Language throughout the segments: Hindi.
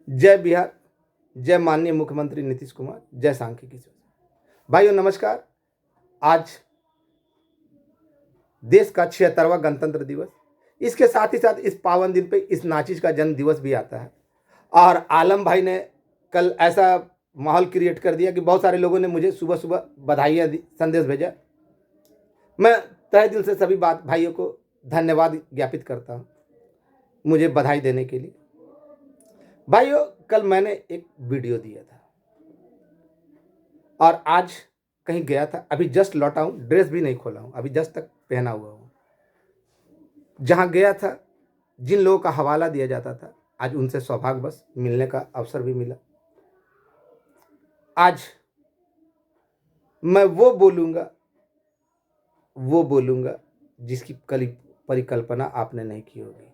जय बिहार, जय माननीय मुख्यमंत्री नीतीश कुमार, जय सांख्यिकी सोसाइटी। भाइयों नमस्कार। आज देश का 76वां गणतंत्र दिवस, इसके साथ ही साथ इस पावन दिन पे इस नाचीज का जन्म दिवस भी आता है। और आलम भाई ने कल ऐसा माहौल क्रिएट कर दिया कि बहुत सारे लोगों ने मुझे सुबह सुबह बधाइयाँ दी, संदेश भेजा। मैं तहे दिल से सभी बात भाइयों को धन्यवाद ज्ञापित करता हूँ मुझे बधाई देने के लिए। भाइयों कल मैंने एक वीडियो दिया था और आज कहीं गया था, अभी जस्ट लौटा हूँ, ड्रेस भी नहीं खोला हूँ, अभी जस्ट तक पहना हुआ हूँ। जहाँ गया था, जिन लोगों का हवाला दिया जाता था, आज उनसे सौभाग्यवश मिलने का अवसर भी मिला। आज मैं वो बोलूँगा जिसकी परिकल्पना आपने नहीं की होगी।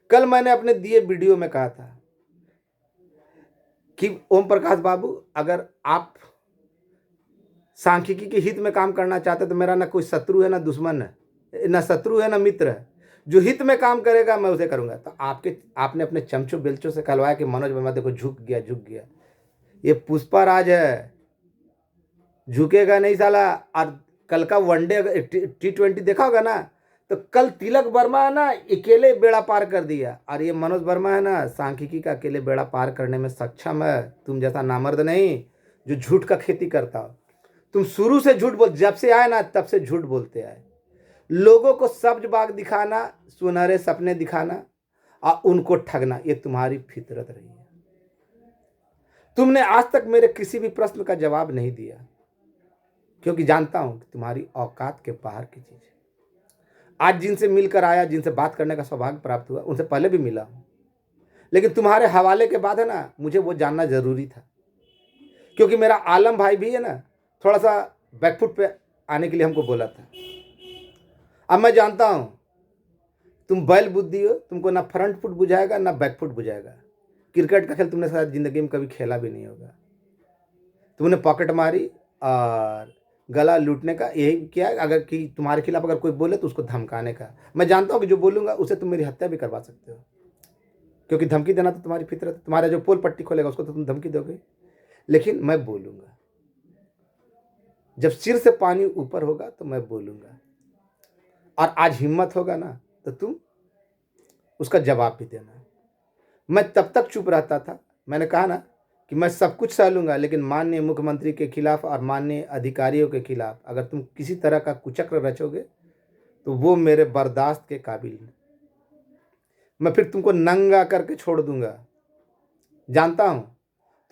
कल मैंने अपने दिए वीडियो में कहा था कि ओम प्रकाश बाबू, अगर आप सांख्यिकी के हित में काम करना चाहते तो मेरा ना कोई शत्रु है ना दुश्मन है, ना शत्रु है ना मित्र है। जो हित में काम करेगा मैं उसे करूंगा। तो आपने अपने चमचों बेलचों से कहलवाया कि मनोज वर्मा देखो झुक गया। ये पुष्पाराज है, झुकेगा नहीं साला। और कल का वनडे T20 देखा होगा ना, तो कल तिलक वर्मा ना अकेले बेड़ा पार कर दिया, और ये मनोज वर्मा है ना सांख्यिकी का अकेले बेड़ा पार करने में सक्षम है। तुम जैसा नामर्द नहीं जो झूठ का खेती करता हो। तुम शुरू से झूठ बोल, जब से आए ना तब से झूठ बोलते आए। लोगों को सब्ज बाग दिखाना, सुनहरे सपने दिखाना और उनको ठगना, ये तुम्हारी फितरत रही है। तुमने आज तक मेरे किसी भी प्रश्न का जवाब नहीं दिया, क्योंकि जानता हूं कि तुम्हारी औकात के बाहर की चीज है। आज जिनसे मिलकर आया, जिनसे बात करने का सौभाग्य प्राप्त हुआ, उनसे पहले भी मिला हूं, लेकिन तुम्हारे हवाले के बाद है ना, मुझे वो जानना जरूरी था। क्योंकि मेरा आलम भाई भी है ना, थोड़ा सा बैकफुट पे आने के लिए हमको बोला था। अब मैं जानता हूं तुम बैल बुद्धि हो, तुमको ना फ्रंट फुट बुझाएगा ना बैक फुट बुझाएगा। क्रिकेट का खेल तुमने शायद जिंदगी में कभी खेला भी नहीं होगा। तुमने पॉकेट मारी और गला लूटने का यही किया, अगर कि तुम्हारे खिलाफ अगर कोई बोले तो उसको धमकाने का। मैं जानता हूं कि जो बोलूंगा उसे तुम मेरी हत्या भी करवा सकते हो, क्योंकि धमकी देना तो तुम्हारी फितरत है। तुम्हारा जो पोल पट्टी खोलेगा उसको तो तुम धमकी दोगे, लेकिन मैं बोलूंगा। जब सिर से पानी ऊपर होगा तो मैं बोलूंगा, और आज हिम्मत होगा ना तो तुम उसका जवाब भी देना। मैं तब तक चुप रहता था, मैंने कहा ना कि मैं सब कुछ सह लूंगा, लेकिन माननीय मुख्यमंत्री के खिलाफ और माननीय अधिकारियों के खिलाफ अगर तुम किसी तरह का कुचक्र रचोगे तो वो मेरे बर्दाश्त के काबिल नहीं। मैं फिर तुमको नंगा करके छोड़ दूंगा। जानता हूं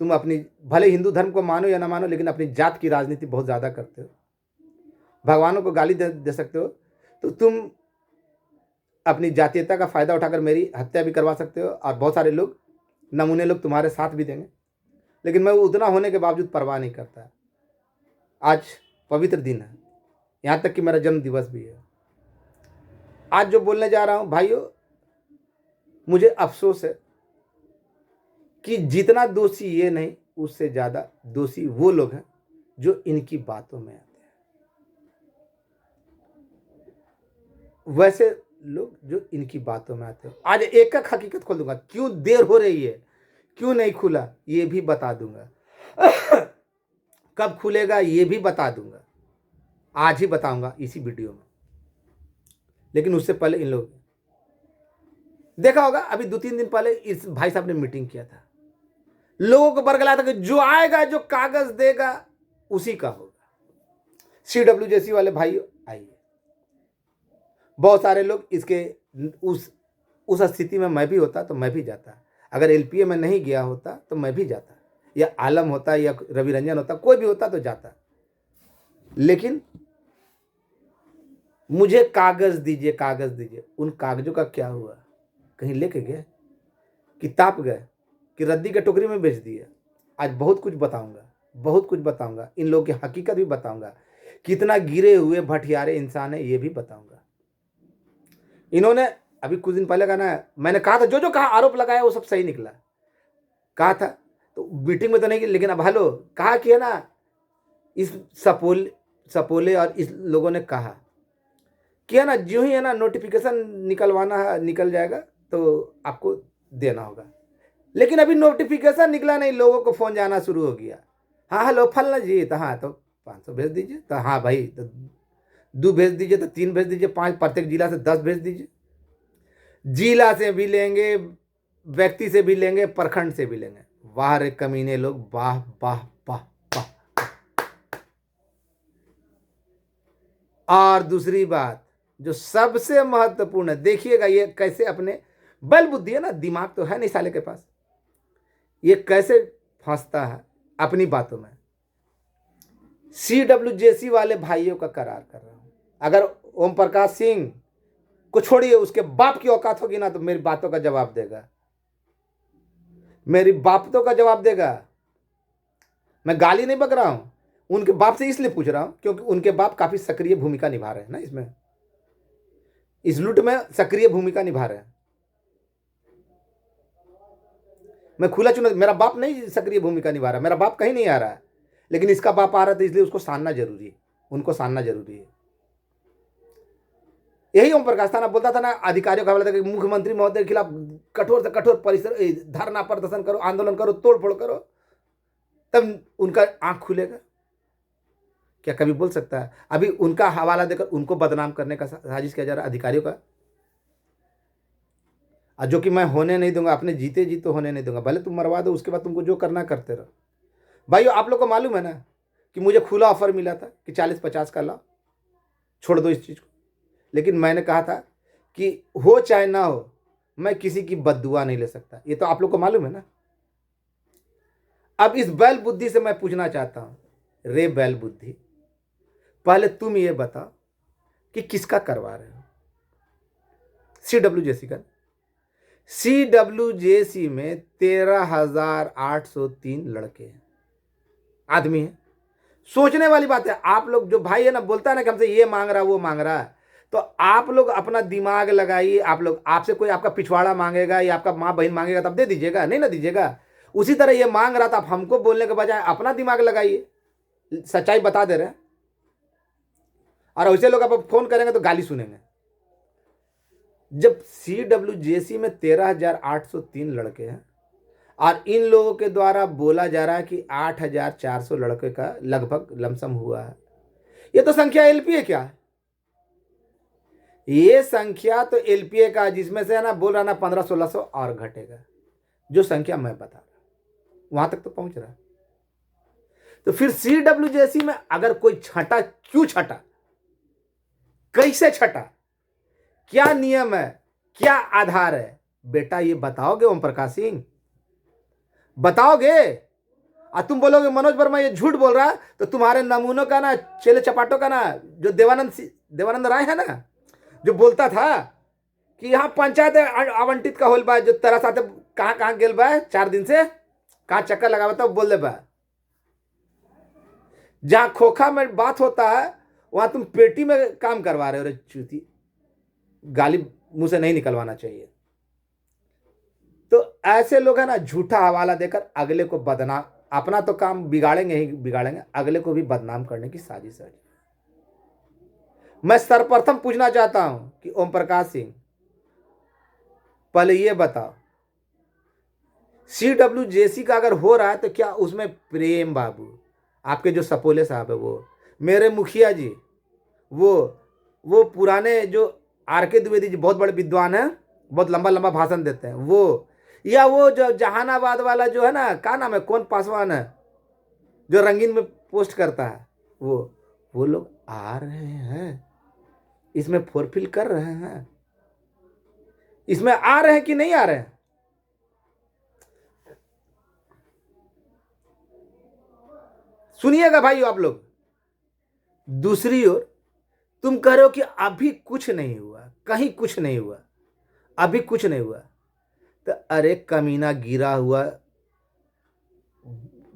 तुम अपनी, भले हिंदू धर्म को मानो या ना मानो, लेकिन अपनी जात की राजनीति बहुत ज़्यादा करते हो। भगवानों को गाली दे सकते हो, तो तुम अपनी जातीयता का फ़ायदा उठाकर मेरी हत्या भी करवा सकते हो, और बहुत सारे लोग, नमूने लोग तुम्हारे साथ भी देंगे। लेकिन मैं उतना होने के बावजूद परवाह नहीं करता। आज पवित्र दिन है, यहाँ तक कि मेरा जन्म दिवस भी है। आज जो बोलने जा रहा हूँ भाइयों, मुझे अफसोस है कि जितना दोषी ये नहीं, उससे ज़्यादा दोषी वो लोग हैं जो इनकी बातों में आते हैं। वैसे लोग जो इनकी बातों में आते हैं। आज एक एक हकीकत खोल दूंगा। क्यों देर हो रही है, क्यों नहीं खुला, ये भी बता दूंगा। कब खुलेगा ये भी बता दूंगा, आज ही बताऊंगा इसी वीडियो में। लेकिन उससे पहले इन लोग देखा होगा, अभी 2-3 दिन पहले इस भाई साहब ने मीटिंग किया था, लोगों को बरगलाया था कि जो आएगा, जो कागज देगा उसी का होगा। CWJC वाले भाइयों आइए। बहुत सारे लोग इसके उस स्थिति में मैं भी होता तो मैं भी जाता। अगर LPA में नहीं गया होता तो मैं भी जाता, या आलम होता या रवि रंजन होता, कोई भी होता तो जाता। लेकिन मुझे कागज दीजिए। उन कागजों का क्या हुआ? कहीं लेके गए कि ताप गए कि रद्दी के टोकरी में बेच दिए? आज बहुत कुछ बताऊंगा। इन लोगों की हकीकत भी बताऊंगा, कितना गिरे हुए भटियारे इंसान है ये भी बताऊंगा। इन्होंने अभी कुछ दिन पहले कहा ना, मैंने कहा था जो कहा आरोप लगाया वो सब सही निकला। कहा था तो मीटिंग में तो नहीं, लेकिन अब हेलो कहा कि है ना, इस सपोले और इस लोगों ने कहा कि है ना, जो ही है ना नोटिफिकेशन निकलवाना है निकल जाएगा तो आपको देना होगा। लेकिन अभी नोटिफिकेशन निकला नहीं, लोगों को फोन जाना शुरू हो गया। हाँ हेलो फलना जी, तो हाँ तो 500 भेज दीजिए, तो हाँ भाई तो 2 भेज दीजिए, तो 3 भेज दीजिए, 5, प्रत्येक जिला से 10 भेज दीजिए। जिला से भी लेंगे, व्यक्ति से भी लेंगे, प्रखंड से भी लेंगे। वाह रे कमीने लोग, वाह वाह वाह वाह। और दूसरी बात जो सबसे महत्वपूर्ण है, देखिएगा ये कैसे अपने बल बुद्धि है ना, दिमाग तो है नहीं साले के पास, ये कैसे फंसता है अपनी बातों में। CWJC वाले भाइयों का करार कर रहा हूं, अगर ओम प्रकाश सिंह को छोड़िए, उसके बाप की औकात होगी ना तो मेरी बातों का जवाब देगा, मेरी बातों का जवाब देगा। मैं गाली नहीं बक रहा हूं, उनके बाप से इसलिए पूछ रहा हूं क्योंकि उनके बाप काफी सक्रिय भूमिका निभा रहे हैं ना, इसमें इस लूट में सक्रिय भूमिका निभा रहे हैं। मैं खुला चुना, मेरा बाप नहीं सक्रिय भूमिका निभा रहा, मेरा बाप कहीं नहीं आ रहा है, लेकिन इसका बाप आ रहा था, इसलिए उसको सानना जरूरी है, उनको सानना जरूरी है। यही ओम प्रकाश था ना, बोलता था ना अधिकारियों का हवाला था कि मुख्यमंत्री महोदय के खिलाफ कठोर से कठोर परिसर धरना प्रदर्शन करो, आंदोलन करो, तोड़ फोड़ करो, तब उनका आंख खुलेगा। क्या कभी बोल सकता है? अभी उनका हवाला देकर उनको बदनाम करने का साजिश किया जा रहा है अधिकारियों का, और जो कि मैं होने नहीं दूंगा, अपने जीते जी तो होने नहीं दूंगा, भले तुम मरवा दो, उसके बाद तुमको जो करना करते रहो। भाइयों आप लोग को मालूम है ना कि मुझे खुला ऑफर मिला था कि 40-50 का लाओ, छोड़ दो इस चीज को, लेकिन मैंने कहा था कि हो चाहे ना हो, मैं किसी की बद्दुआ नहीं ले सकता, ये तो आप लोग को मालूम है ना। अब इस बैल बुद्धि से मैं पूछना चाहता हूं, रे बैल बुद्धि, पहले तुम ये बताओ कि किसका करवा रहे हो? CWJC का। CWJC में 13,803 लड़के हैं, आदमी हैं। सोचने वाली बात है, आप लोग जो भाई है ना बोलता है ना कि हमसे ये मांग रहा वो मांग रहा है, तो आप लोग अपना दिमाग लगाइए। आप लोग, आपसे कोई आपका पिछवाड़ा मांगेगा या आपका माँ बहन मांगेगा तब दे दीजिएगा, नहीं ना दीजिएगा। उसी तरह ये मांग रहा था, आप हमको बोलने के बजाय अपना दिमाग लगाइए, सच्चाई बता दे रहे हैं। और वैसे लोग आप फोन करेंगे तो गाली सुनेंगे। जब CWJC में 13,803 लड़के हैं और इन लोगों के द्वारा बोला जा रहा है कि 8,400 लड़के का लगभग लमसम हुआ है, ये तो संख्या LPA क्या है? ये संख्या तो LPA का, जिसमें से है ना बोल रहा ना 1500-1600 और घटेगा, जो संख्या मैं बता रहा वहां तक तो पहुंच रहा। तो फिर CWJC में अगर कोई छटा, क्यों छटा, कैसे छटा, क्या नियम है, क्या आधार है, बेटा ये बताओगे ओम प्रकाश सिंह? बताओगे? और तुम बोलोगे मनोज वर्मा ये झूठ बोल रहा है, तो तुम्हारे नमूनों का ना, चेले चपाटों का ना, जो देवानंद राय है ना, जो बोलता था कि यहाँ पंचायत आवंटित का होल बा, जो तेरा साथ कहाँ कहाँ गेल बा 4 दिन से, कहाँ चक्कर लगा बता, बोल दे बा। जहां खोखा में बात होता है वहां तुम पेटी में काम करवा रहे हो। रे चूती, गाली मुंह से नहीं निकलवाना चाहिए। तो ऐसे लोग है ना झूठा हवाला देकर अगले को बदनाम, अपना तो काम बिगाड़ेंगे ही बिगाड़ेंगे, अगले को भी बदनाम करने की साजिश है। मैं सर्वप्रथम पूछना चाहता हूं कि ओम प्रकाश सिंह, पहले ये बताओ, CWJC का अगर हो रहा है तो क्या उसमें प्रेम बाबू, आपके जो सपोले साहब है, वो मेरे मुखिया जी, वो पुराने जो RK द्विवेदी जी, बहुत बड़े विद्वान हैं, बहुत लंबा लंबा भाषण देते हैं, वो, या वो जो जहानाबाद वाला जो है ना, क्या नाम है, कौन पासवान है जो रंगीन में पोस्ट करता है, वो लोग आ रहे हैं, इसमें फुलफिल कर रहे हैं, इसमें आ रहे हैं कि नहीं आ रहे हैं? सुनिएगा भाइयों आप लोग। दूसरी ओर तुम कह रहे हो कि अभी कुछ नहीं हुआ, कहीं कुछ नहीं हुआ, अभी कुछ नहीं हुआ, तो अरे कमीना गिरा हुआ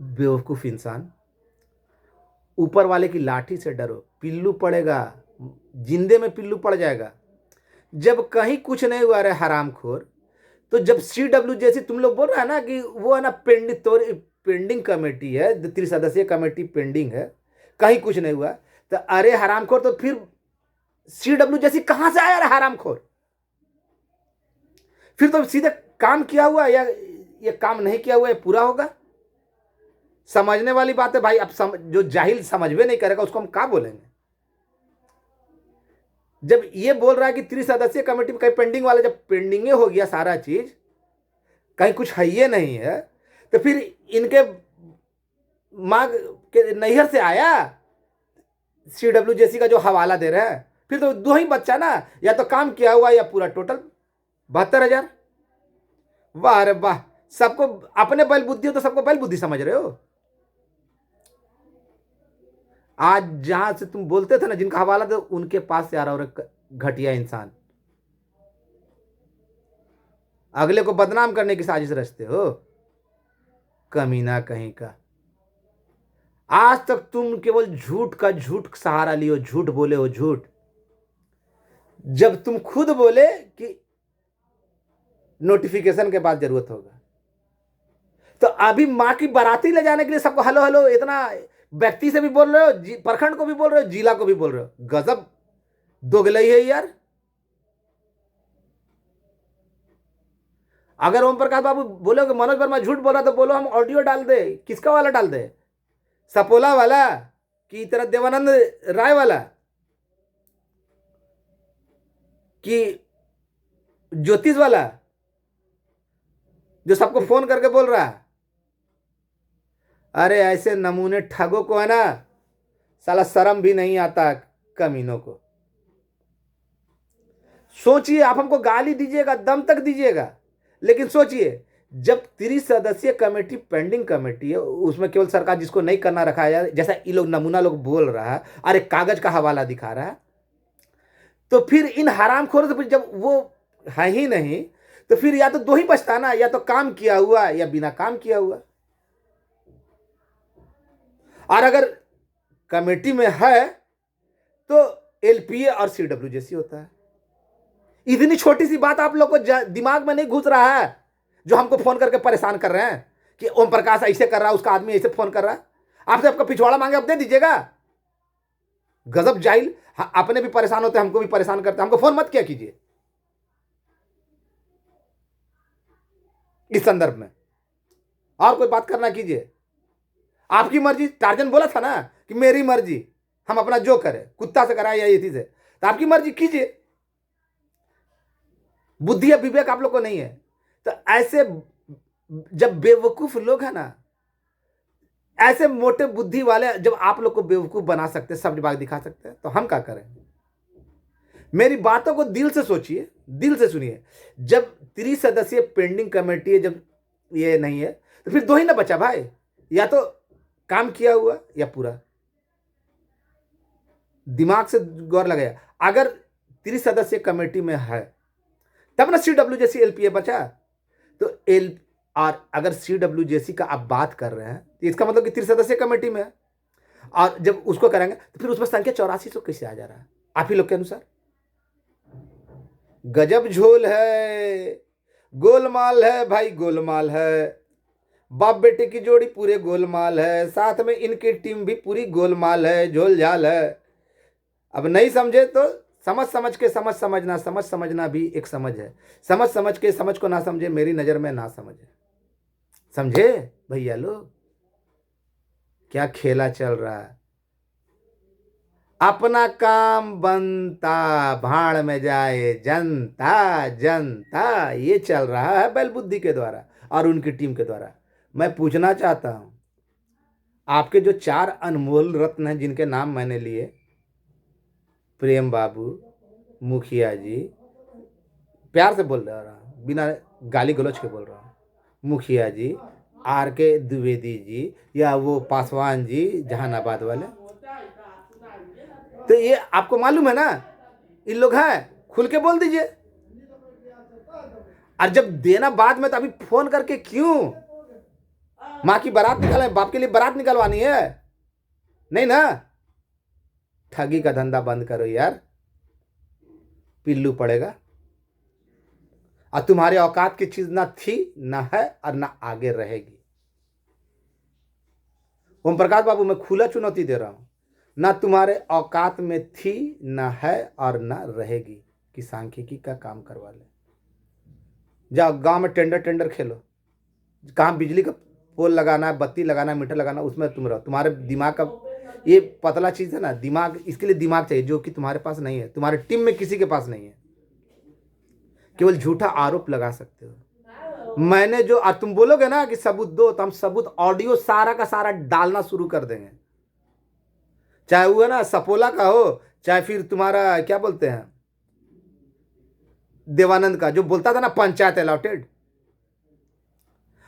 बेवकूफ इंसान, ऊपर वाले की लाठी से डरो, पिल्लू पड़ेगा, जिंदे में पिल्लू पड़ जाएगा। जब कहीं कुछ नहीं हुआ रे हरामखोर, तो जब CWJC तुम लोग बोल रहा है ना कि वो है ना पेंडिंग कमेटी है, 3 सदस्यीय कमेटी पेंडिंग है, कहीं कुछ नहीं हुआ, तो अरे हरामखोर, तो फिर CWJC कहां से आया रे हरामखोर? फिर तो सीधे काम किया हुआ, या ये काम नहीं किया हुआ, ये पूरा होगा? समझने वाली बात है भाई। अब जो जाहिल समझ में नहीं करेगा उसको हम क्या बोलेंगे? जब ये बोल रहा है कि त्रिसदस्यीय कमेटी में कहीं पेंडिंग वाला, जब पेंडिंग हो गया सारा चीज, कहीं कुछ है ये नहीं है, तो फिर इनके मांग के नैहर से आया CWJC का जो हवाला दे रहे हैं, फिर तो दो ही बच्चा ना, या तो काम किया हुआ या पूरा टोटल 72,000। वाह अरे वाह, सबको अपने बल बुद्धि हो तो सबको बल बुद्धि समझ रहे हो। आज जहां से तुम बोलते थे ना जिनका हवाला दो, उनके पास से आ रहा और घटिया इंसान, अगले को बदनाम करने की साजिश रचते हो, कमीना कहीं का। आज तक तुम केवल झूठ का झूठ सहारा लियो, झूठ बोले हो झूठ। जब तुम खुद बोले कि नोटिफिकेशन के बाद जरूरत होगा, तो अभी मां की बाराती ले जाने के लिए सबको हेलो हेलो, इतना व्यक्ति से भी बोल रहे हो, प्रखंड को भी बोल रहे हो, जिला को भी बोल रहे हो। गजब दोगलई है यार। अगर ओम प्रकाश बाबू बोलो कि मनोज वर्मा झूठ बोल रहा, तो बोलो हम ऑडियो डाल दे। किसका वाला डाल दे? सपोला वाला कि तेरा देवानंद राय वाला कि ज्योतिष वाला जो सबको फोन करके बोल रहा है? अरे ऐसे नमूने ठगों को है ना, साला शर्म भी नहीं आता, कमीनों को। सोचिए, आप हमको गाली दीजिएगा, दम तक दीजिएगा, लेकिन सोचिए जब त्रिसदस्यीय कमेटी पेंडिंग कमेटी है, उसमें केवल सरकार जिसको नहीं करना रखा है, जैसा ये लोग नमूना लोग बोल रहा है, अरे कागज का हवाला दिखा रहा है, तो फिर इन हरामखोरों से जब वो है ही नहीं, तो फिर या तो दो ही बचता ना, या तो काम किया हुआ या बिना काम किया हुआ। और अगर कमेटी में है तो LPA और CWJC होता है। इतनी छोटी सी बात आप लोग को दिमाग में नहीं घुस रहा है, जो हमको फोन करके परेशान कर रहे हैं कि ओम प्रकाश ऐसे कर रहा है, उसका आदमी ऐसे फोन कर रहा है। आपसे आपका पिछवाड़ा मांगे, आप दे दीजिएगा? गजब जाहिल। हाँ, अपने भी परेशान होते, हमको भी परेशान करते, हमको फोन मत किया कीजिए इस संदर्भ में। और कोई बात करना कीजिए, आपकी मर्जी। टार्जन बोला था ना कि मेरी मर्जी, हम अपना जो करें, कुत्ता से कराए या ये से, तो आपकी मर्जी कीजिए। बुद्धि या विवेक आप लोग को नहीं है, तो ऐसे जब बेवकूफ लोग हैं ना, ऐसे मोटे बुद्धि वाले जब आप लोग को बेवकूफ बना सकते, सब बात दिखा सकते हैं, तो हम क्या करें? मेरी बातों को दिल से सोचिए, दिल से सुनिए। जब त्रिसदस्यीय पेंडिंग कमेटी है, जब ये नहीं है, तो फिर दो ही ना बचा भाई, या तो काम किया हुआ या पूरा। दिमाग से गौर लगाया। अगर त्रिसदस्यीय कमेटी में है तब ना CWJC LPA बचा, तो और अगर CWJC का आप बात कर रहे हैं, तो इसका मतलब कि त्रिसदस्यीय कमेटी में है, और जब उसको करेंगे तो फिर उसमें संख्या 8400 कैसे आ जा रहा है आप ही लोग के अनुसार? गजब झोल है, गोलमाल है भाई, गोलमाल है। बाप बेटे की जोड़ी पूरे गोलमाल है, साथ में इनकी टीम भी पूरी गोलमाल है, झोल झाल है। अब नहीं समझे तो समझ समझ के समझ समझना, समझ समझना भी एक समझ है। समझ समझ के समझ को ना समझे, मेरी नजर में ना समझे। समझे भैया लोग क्या खेला चल रहा है? अपना काम बनता, भाड़ में जाए जनता, जनता, ये चल रहा है बैल बुद्धि के द्वारा और उनकी टीम के द्वारा। मैं पूछना चाहता हूं, आपके जो 4 अनमोल रत्न हैं जिनके नाम मैंने लिए, प्रेम बाबू, मुखिया जी, प्यार से बोल रहा हूं, बिना गाली गलौज के बोल रहा हूं, मुखिया जी, RK द्विवेदी जी, या वो पासवान जी जहानाबाद वाले, तो ये आपको मालूम है ना इन लोग हैं, खुल के बोल दीजिए। और जब देना बाद में, तो अभी फोन करके क्यों? माँ की बारात निकाले, बाप के लिए बारात निकलवानी है? नहीं ना। ठगी का धंधा बंद करो यार, पिल्लू पड़ेगा। और तुम्हारे औकात की चीज ना थी, ना है, और ना आगे रहेगी। ओम प्रकाश बाबू, मैं खुला चुनौती दे रहा हूं, ना तुम्हारे औकात में थी, ना है, और ना रहेगी कि सांख्यिकी का काम करवा ले। जाओ गांव में टेंडर खेलो, कहाँ बिजली का पोल लगाना है, बत्ती लगाना है, मीटर लगाना है, उसमें तुम रहो। तुम्हारे दिमाग का ये पतला चीज़ है ना, दिमाग, इसके लिए दिमाग चाहिए जो कि तुम्हारे पास नहीं है, तुम्हारे टीम में किसी के पास नहीं है। केवल झूठा आरोप लगा सकते हो। मैंने जो, आज तुम बोलोगे ना कि सबूत दो, तो हम सबूत ऑडियो सारा का सारा डालना शुरू कर देंगे, चाहे वो है ना सपोला का हो, चाहे फिर तुम्हारा क्या बोलते हैं देवानंद का, जो बोलता था ना पंचायत अलॉटेड।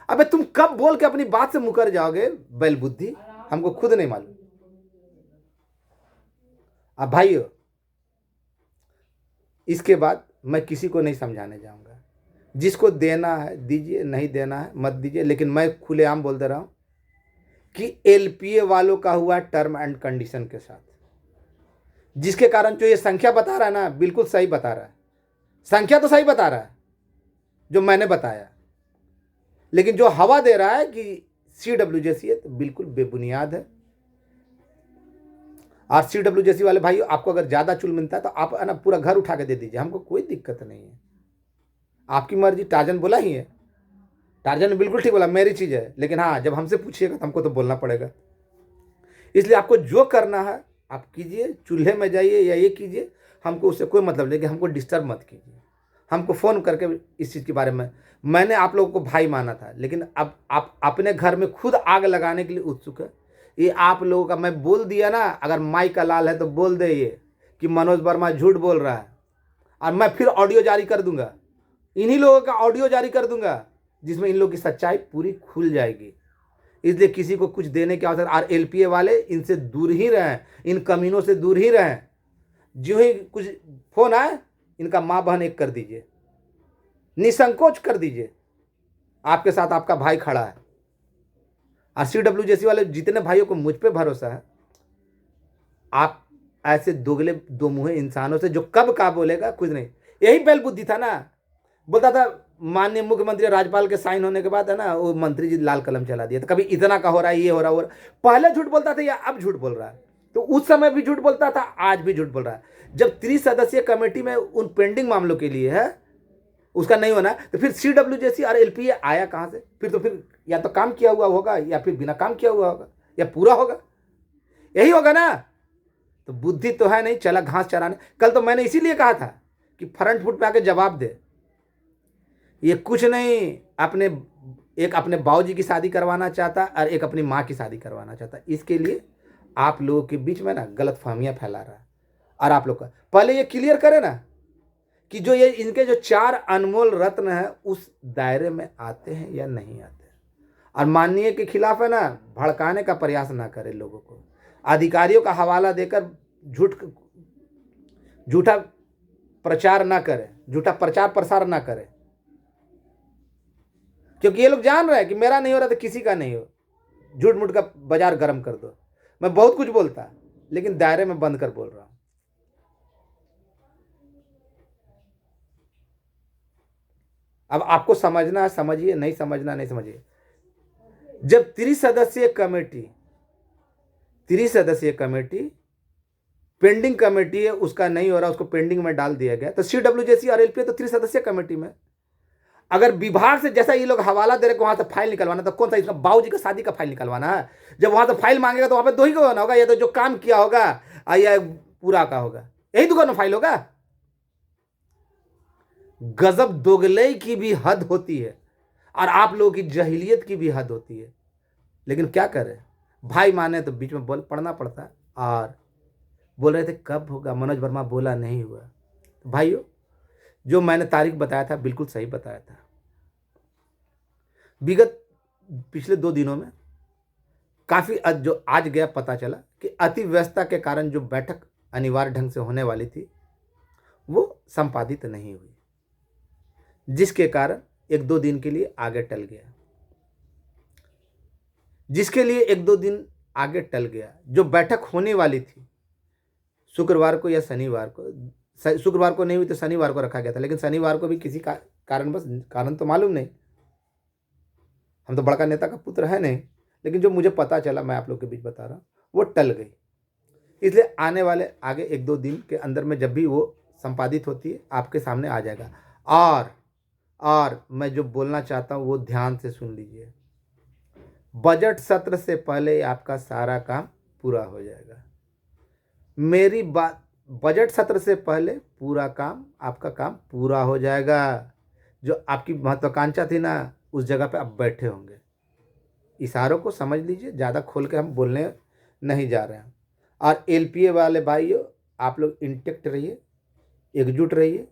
अबे तुम कब बोल के अपनी बात से मुकर जाओगे बैल बुद्धि, हमको खुद नहीं मालूम। अब भाइयों, इसके बाद मैं किसी को नहीं समझाने जाऊंगा। जिसको देना है दीजिए, नहीं देना है मत दीजिए। लेकिन मैं खुलेआम बोल दे रहा हूं कि एलपीए वालों का हुआ टर्म एंड कंडीशन के साथ, जिसके कारण जो ये संख्या बता रहा है ना, बिल्कुल सही बता रहा है। संख्या तो सही बता रहा है जो मैंने बताया, लेकिन जो हवा दे रहा है कि CWJC है, तो बिल्कुल बेबुनियाद है। और CWJC वाले भाइयों, आपको अगर ज़्यादा चुल मिलता है तो आप है ना पूरा घर उठा के दे दीजिए, हमको कोई दिक्कत नहीं है, आपकी मर्जी। टार्जन बोला ही है, टार्जन ने बिल्कुल ठीक बोला, मेरी चीज़ है। लेकिन हाँ, जब हमसे पूछिएगा तो हमको तो बोलना पड़ेगा। इसलिए आपको जो करना है आप कीजिए, चूल्हे में जाइए या ये कीजिए, हमको उससे कोई मतलब नहीं, कि हमको डिस्टर्ब मत कीजिए। हमको फ़ोन करके इस चीज़ के बारे में, मैंने आप लोगों को भाई माना था, लेकिन अब आप अपने घर में खुद आग लगाने के लिए उत्सुक है। ये आप लोगों का, मैं बोल दिया ना, अगर माई का लाल है तो बोल दे ये कि मनोज वर्मा झूठ बोल रहा है, और मैं फिर ऑडियो जारी कर दूंगा, इन्हीं लोगों का ऑडियो जारी कर दूंगा, जिसमें इन लोगों की सच्चाई पूरी खुल जाएगी। इसलिए किसी को कुछ देने की आवश्यकता, और एलपीए वाले इनसे दूर ही रहें, इन कमीनों से दूर ही रहें। जो ही कुछ फोन आए, इनका माँ बहन एक कर दीजिए, निसंकोच कर दीजिए, आपके साथ आपका भाई खड़ा है। और CWJC वाले जितने भाइयों को मुझ पे भरोसा है, आप ऐसे दोगले दो मुँहे इंसानों से, जो कब का बोलेगा कुछ नहीं, यही बैल बुद्धि था ना। बोलता था माननीय मुख्यमंत्री राज्यपाल के साइन होने के बाद है ना, वो मंत्री जी लाल कलम चला दिया, तो कभी इतना का हो रहा है, ये हो रहा है। पहले झूठ बोलता था या अब झूठ बोल रहा है? तो उस समय भी झूठ बोलता था, आज भी झूठ बोल रहा है। जब 30 सदस्यीय कमेटी में उन पेंडिंग मामलों के लिए है, उसका नहीं होना, तो फिर CWJC और एलपीए आया कहां से? फिर या तो काम किया हुआ होगा, या फिर बिना काम किया हुआ होगा, या पूरा होगा, यही होगा ना। तो बुद्धि तो है नहीं, चला घास चराने। कल तो मैंने इसीलिए कहा था कि फ्रंट फुट पे आके जवाब दे। ये कुछ नहीं, अपने बाबूजी की शादी करवाना चाहता, और एक अपनी माँ की शादी करवाना चाहता। इसके लिए आप लोगों के बीच में ना गलत फहमियाँ फैला रहा है। और आप लोग का पहले ये क्लियर करे ना कि जो ये इनके जो 4 अनमोल रत्न है, उस दायरे में आते हैं या नहीं आते हैं। और माननीय के खिलाफ है ना भड़काने का प्रयास ना करे, लोगों को अधिकारियों का हवाला देकर झूठा प्रचार ना करे, झूठा प्रचार प्रसार ना करे, क्योंकि ये लोग जान रहे हैं कि मेरा नहीं हो रहा तो किसी का नहीं हो। झूठ मूठ का बाजार गर्म कर दो। मैं बहुत कुछ बोलता, लेकिन दायरे में बंद कर बोल रहा हूं। अब आपको समझना है समझिए, नहीं समझना नहीं समझिए। जब 30 सदस्यीय कमेटी पेंडिंग कमेटी है, उसका नहीं हो रहा, उसको पेंडिंग में डाल दिया गया, तो CWJC और एलपीए तो 30 सदस्यीय कमेटी में। अगर विभाग से जैसा ये लोग हवाला दे रहे, वहां से फाइल निकलवाना, तो कौन सा इसका बाबूजी का शादी का फाइल निकलवाना है? जब वहां से फाइल मांगेगा तो वहां पे दो ही को होना होगा, या तो जो काम किया होगा या पूरा का होगा, यही दुकान में फाइल होगा। गजब दोगलई की भी हद होती है, और आप लोगों की जहिलियत की भी हद होती है। लेकिन क्या करें, भाई माने तो बीच में बोल पड़ना पड़ता है। और बोल रहे थे कब होगा, मनोज वर्मा बोला नहीं हुआ। तो भाइयों, जो मैंने तारीख बताया था बिल्कुल सही बताया था। विगत पिछले 2 दिनों में काफ़ी जो आज गया पता चला कि अति व्यस्तता के कारण जो बैठक अनिवार्य ढंग से होने वाली थी, वो संपादित नहीं हुई, जिसके कारण 1-2 दिन के लिए आगे टल गया। जिसके लिए 1-2 दिन आगे टल गया, जो बैठक होने वाली थी शुक्रवार को या शनिवार को, शुक्रवार को नहीं हुई तो शनिवार को रखा गया था, लेकिन शनिवार को भी किसी कारण तो मालूम नहीं, हम तो बड़का नेता का पुत्र है नहीं, लेकिन जो मुझे पता चला मैं आप लोग के बीच बता रहा हूँ, वो टल गई। इसलिए आने वाले आगे 1-2 दिन के अंदर में जब भी वो संपादित होती है, आपके सामने आ जाएगा। और और मैं जो बोलना चाहता हूँ वो ध्यान से सुन लीजिए। बजट सत्र से पहले आपका सारा काम पूरा हो जाएगा। मेरी बात, बजट सत्र से पहले पूरा काम, आपका काम पूरा हो जाएगा। जो आपकी महत्वाकांक्षा थी ना, उस जगह पे आप बैठे होंगे। इशारों को समझ लीजिए, ज़्यादा खोल के हम बोलने नहीं जा रहे हैं। और एलपीए वाले भाइयों, आप लोग इंटेक्ट रहिए, एकजुट रहिए।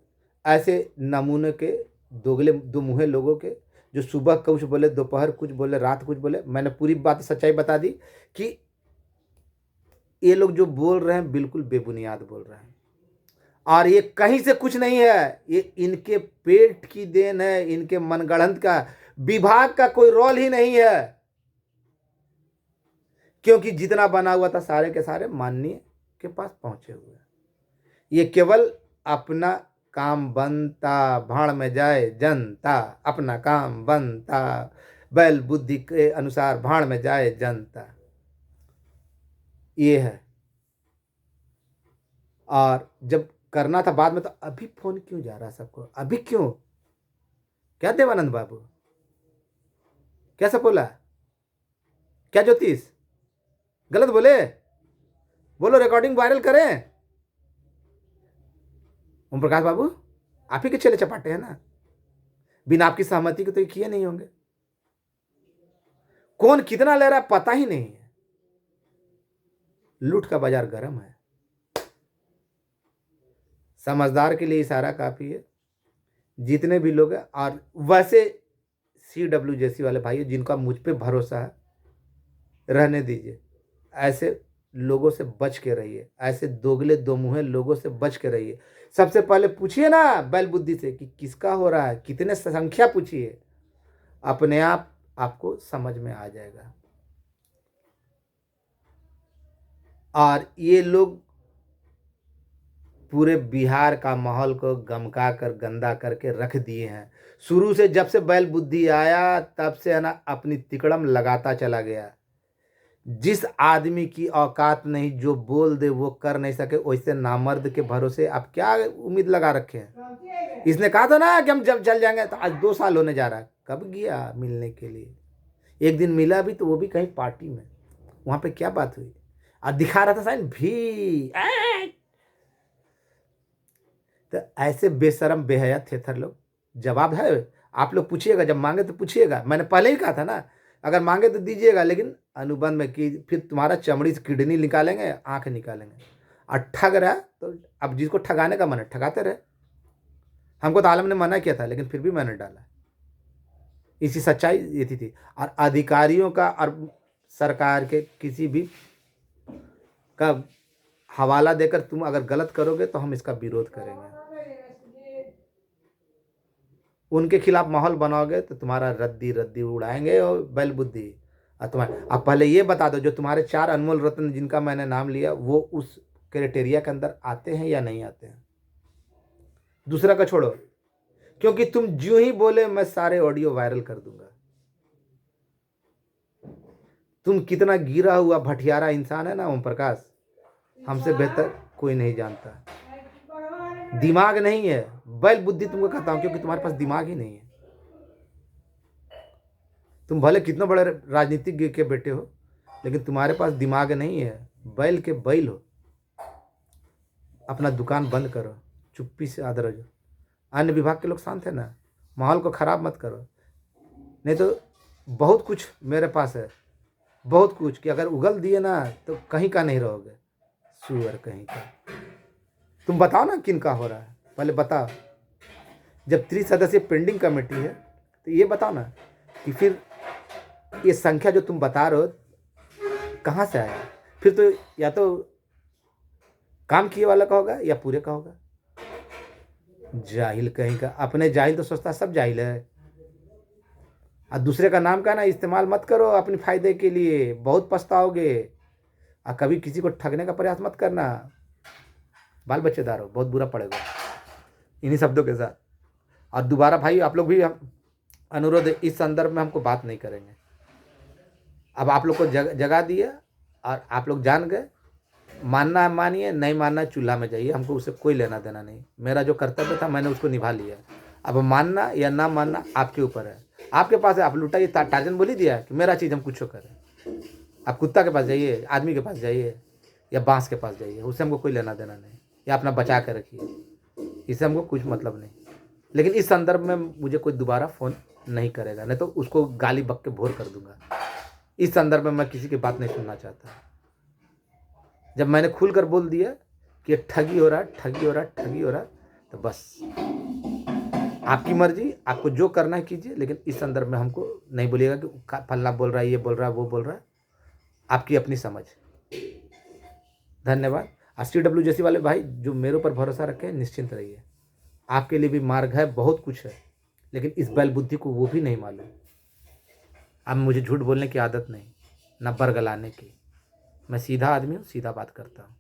ऐसे नमूने के दोगले दो मुँहे लोगों के, जो सुबह कुछ बोले, दोपहर कुछ बोले, रात कुछ बोले, मैंने पूरी बात सच्चाई बता दी कि ये लोग जो बोल रहे हैं बिल्कुल बेबुनियाद बोल रहे हैं। और ये कहीं से कुछ नहीं है, ये इनके पेट की देन है, इनके मनगढ़ंत का। विभाग का कोई रोल ही नहीं है, क्योंकि जितना बना हुआ था सारे के सारे माननीय के पास पहुंचे हुए हैं। ये केवल अपना काम बनता, भाड़ में जाए जनता, अपना काम बनता, बैल बुद्धि के अनुसार भाड़ में जाए जनता, ये है। और जब करना था बाद में, तो अभी फोन क्यों जा रहा है सबको? अभी क्यों? क्या देवानंद बाबू, कैसा बोला? क्या ज्योतिष गलत बोले? बोलो, रिकॉर्डिंग वायरल करें। ओम प्रकाश बाबू, आप ही के चले चपाटे हैं ना, बिना आपकी सहमति के तो ये किए नहीं होंगे। कौन कितना ले रहा है पता ही नहीं है। लूट का बाजार गर्म है। समझदार के लिए इशारा काफी है। जितने भी लोग हैं, और वैसे CWJC वाले भाई जिनका मुझ पे भरोसा है, रहने दीजिए। ऐसे लोगों से बच के रहिए, ऐसे दोगले दो मुँहे लोगों से बच के रहिए। सबसे पहले पूछिए ना बैल बुद्धि से कि किसका हो रहा है, कितने संख्या पूछिए, अपने आप आपको समझ में आ जाएगा। और ये लोग पूरे बिहार का माहौल को गमका कर गंदा करके रख दिए हैं। शुरू से, जब से बैल बुद्धि आया तब से है ना, अपनी तिकड़म लगाता चला गया। जिस आदमी की औकात नहीं, जो बोल दे वो कर नहीं सके, वैसे नामर्द के भरोसे आप क्या उम्मीद लगा रखे हैं? इसने कहा था ना कि हम जब चल जाएंगे, तो आज 2 साल होने जा रहा है। कब गया मिलने के लिए? एक दिन मिला भी, तो वो भी कहीं पार्टी में। वहां पे क्या बात हुई? और दिखा रहा था साइन भी। तो ऐसे बेशरम बेहया थेथर लोग, जवाब है। आप लोग पूछिएगा, जब मांगे तो पूछिएगा। मैंने पहले ही कहा था ना, अगर मांगे तो दीजिएगा, लेकिन अनुबंध में कि फिर तुम्हारा चमड़ी से किडनी निकालेंगे, आंख निकालेंगे। और ठग रहा तो अब जिसको ठगाने का मन है ठगाते रहे। हमको तो आलम ने मना किया था, लेकिन फिर भी मैंने डाला। इसी सच्चाई ये थी। और अधिकारियों का और सरकार के किसी भी का हवाला देकर तुम अगर गलत करोगे तो हम इसका विरोध करेंगे। उनके खिलाफ माहौल बनाओगे तो तुम्हारा रद्दी रद्दी उड़ाएंगे और बैल बुद्धि। और तुम्हारे, अब पहले ये बता दो, जो तुम्हारे 4 अनमोल रत्न जिनका मैंने नाम लिया, वो उस क्राइटेरिया के अंदर आते हैं या नहीं आते हैं? दूसरा का छोड़ो, क्योंकि तुम जो ही बोले मैं सारे ऑडियो वायरल कर दूंगा। तुम कितना गिरा हुआ भटियारा इंसान है ना ओम प्रकाश, हमसे बेहतर कोई नहीं जानता। दिमाग नहीं है, बैल बुद्धि तुमको कहता हूं, क्योंकि तुम्हारे पास दिमाग ही नहीं है। तुम भले कितना बड़े राजनीतिज्ञ के बेटे हो, लेकिन तुम्हारे पास दिमाग नहीं है। बैल के बैल हो। अपना दुकान बंद करो, चुप्पी से आदर हो। अन्य विभाग के लोग शांत है ना, माहौल को खराब मत करो। नहीं तो बहुत कुछ मेरे पास है, बहुत कुछ, कि अगर उगल दिए ना तो कहीं का नहीं रहोगे। सुअर कहीं का। तुम बताओ ना किन का हो रहा है, पहले बताओ। जब 30 सदस्यीय पेंडिंग कमेटी है, तो ये बताओ ना कि फिर ये संख्या जो तुम बता रहे हो कहाँ से आया? फिर तो या तो काम किए वाला का होगा या पूरे का होगा। जाहिल कहीं का। अपने जाहिल तो सोचता सब जाहिल है। और दूसरे का नाम का ना इस्तेमाल मत करो अपने फायदे के लिए, बहुत पछताओगे। और कभी किसी को ठगने का प्रयास मत करना, बाल बच्चेदार हो, बहुत बुरा पड़ेगा। इन्हीं शब्दों के साथ। और दोबारा भाई आप लोग भी, हम अनुरोध है, इस संदर्भ में हमको बात नहीं करेंगे। अब आप लोग को जगा दिया और आप लोग जान गए। मानना है मानिए, नहीं मानना चूल्हा में जाइए, हमको उससे कोई लेना देना नहीं। मेरा जो कर्तव्य था मैंने उसको निभा लिया। अब मानना या ना मानना आपके ऊपर है। आपके पास है, आप लुटाइए। टार्जन बोल ही दिया कि मेरा चीज़ हम कुछ करें। आप कुत्ता के पास जाइए, आदमी के पास जाइए या बांस के पास जाइए, उससे हमको कोई लेना देना नहीं। या अपना बचा के रखिए, इससे हमको कुछ मतलब नहीं। लेकिन इस संदर्भ में मुझे कोई दोबारा फ़ोन नहीं करेगा, नहीं तो उसको गाली बक के भोर कर दूंगा। इस संदर्भ में मैं किसी की बात नहीं सुनना चाहता। जब मैंने खुलकर बोल दिया कि ये ठगी हो रहा है, ठगी हो रहा है, ठगी हो रहा है, तो बस आपकी मर्जी, आपको जो करना है कीजिए। लेकिन इस संदर्भ में हमको नहीं बोलिएगा कि फलना बोल रहा है, ये बोल रहा है, वो बोल रहा है। आपकी अपनी समझ। धन्यवाद। CW जैसी वाले भाई जो मेरे ऊपर भरोसा रखें, निश्चिंत रहिए। आपके लिए भी मार्ग है, बहुत कुछ है, लेकिन इस बैल बुद्धि को वो भी नहीं मालूम। अब मुझे झूठ बोलने की आदत नहीं, ना बरगलाने की। मैं सीधा आदमी हूँ, सीधा बात करता हूँ।